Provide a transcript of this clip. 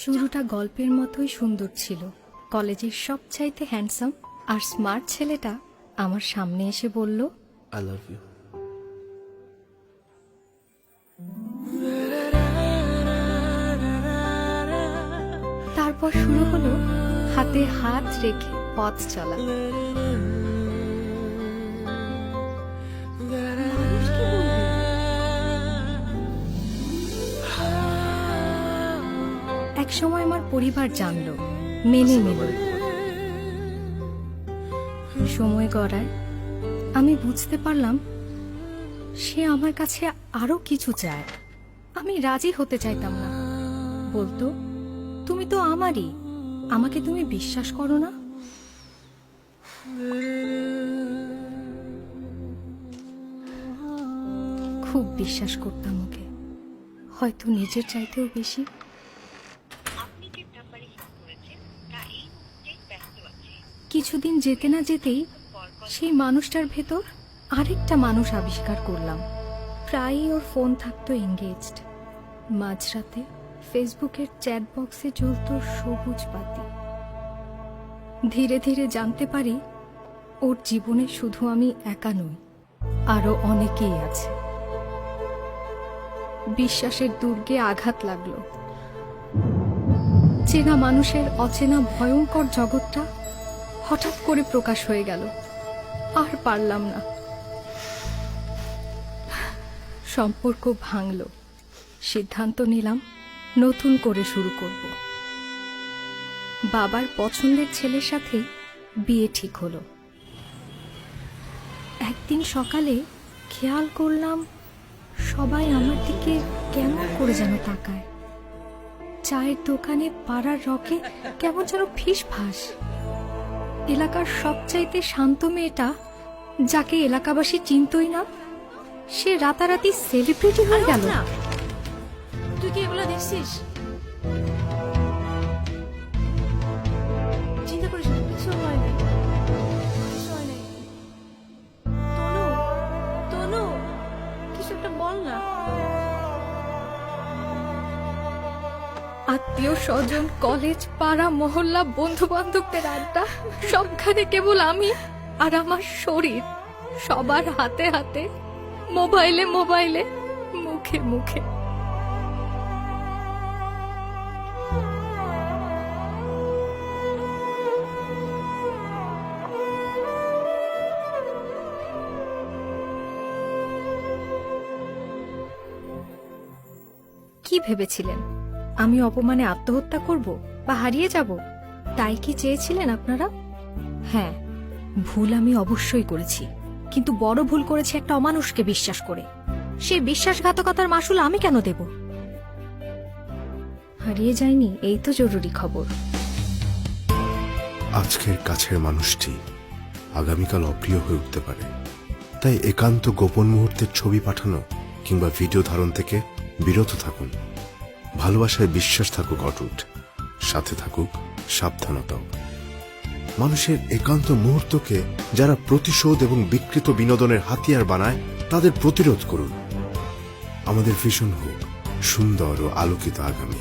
শুরুটা গল্পের মতোই সুন্দর ছিল। কলেজের সবচাইতে হ্যান্ডসাম আর স্মার্ট ছেলেটা আমার সামনে এসে বলল, আই লাভ ইউ। তারপর শুরু হলো হাতে হাত রেখে পথ চলা। এক সময় আমার পরিবার জানলো, মেনে নিল। সময় গড়ায় আমি বুঝতে পারলাম সে আমার কাছে আরো কিছু চায়। আমি রাজি হতে চাইতাম না। বলতো, তুমি তো আমারই, আমাকে তুমি বিশ্বাস করো না? খুব বিশ্বাস করতাম ওকে, হয়তো নিজের চাইতেও বেশি। কিছুদিন যেতে না যেতেই সেই মানুষটার ভেতর আরেকটা মানুষ আবিষ্কার করলাম। প্রায়ই ওর ফোন থাকতো এঙ্গেজড। মাঝরাতে ফেসবুকের চ্যাট বক্সে জ্বলত সবুজ বাতি। ধীরে ধীরে জানতে পারি ওর জীবনে শুধু আমি একা নই, আরো অনেকেই আছে। বিশ্বাসের দুর্গে আঘাত লাগলো। চেনা মানুষের অচেনা ভয়ঙ্কর জগৎটা হঠাৎ করে প্রকাশ হয়ে গেল। আর পারলাম না। সম্পর্ক ভাঙল। সিদ্ধান্ত নিলাম নতুন করে শুরু করব। বাবার পছন্দের ছেলের সাথে বিয়ে ঠিক হলো। একদিন সকালে খেয়াল করলাম সবাই আমার দিকে কেমন করে যেন তাকায়। চায়ের দোকানে পাড়ার রকে কেমন যেন ফিসফাস। এলাকার সবচাইতে শান্ত মেয়েটা, যাকে এলাকাবাসী চিনতই না, সে রাতারাতি সেলিব্রিটি হয়ে গেল। তুই কি এগুলো দেখছিস? চিন্তা করিস না, কিছু হয় নাই, কিছু হয় নাই। তনু, তনু, কিছু একটা বল না। আত্মীয় স্বজন, কলেজ, পাড়া, মহল্লা, বন্ধু বান্ধবদের আড্ডা, সবখানে কেবল আমি আর আমার শরীর। সবার হাতে হাতে, মোবাইলে মোবাইলে, মুখে মুখে। কি ভেবেছিলেন আমি অপমানে আত্মহত্যা করব বা হারিয়ে যাব? তাই কি চেয়েছিলেন আপনারা? হ্যাঁ, ভুল আমি অবশ্যই করেছি, কিন্তু বড় ভুল করেছি একটা অমানুষকে বিশ্বাস করে। সেই বিশ্বাসঘাতকতার মাসুল আমি কেন দেব? হারিয়ে যায়নি, এই তো জরুরি খবর। আজকের কাছের মানুষটি আগামীকাল অপ্রিয় হয়ে উঠতে পারে। তাই একান্ত গোপন মুহূর্তের ছবি পাঠানো কিংবা ভিডিও ধারণ থেকে বিরত থাকুন। ভালোবাসায় বিশ্বাস থাকুক অটুট, সাথে থাকুক সাবধানতাও। মানুষের একান্ত মুহূর্তকে যারা প্রতিশোধ এবং বিকৃত বিনোদনের হাতিয়ার বানায়, তাদের প্রতিরোধ করুন। আমাদের ভিশন হোক সুন্দর ও আলোকিত আগামী।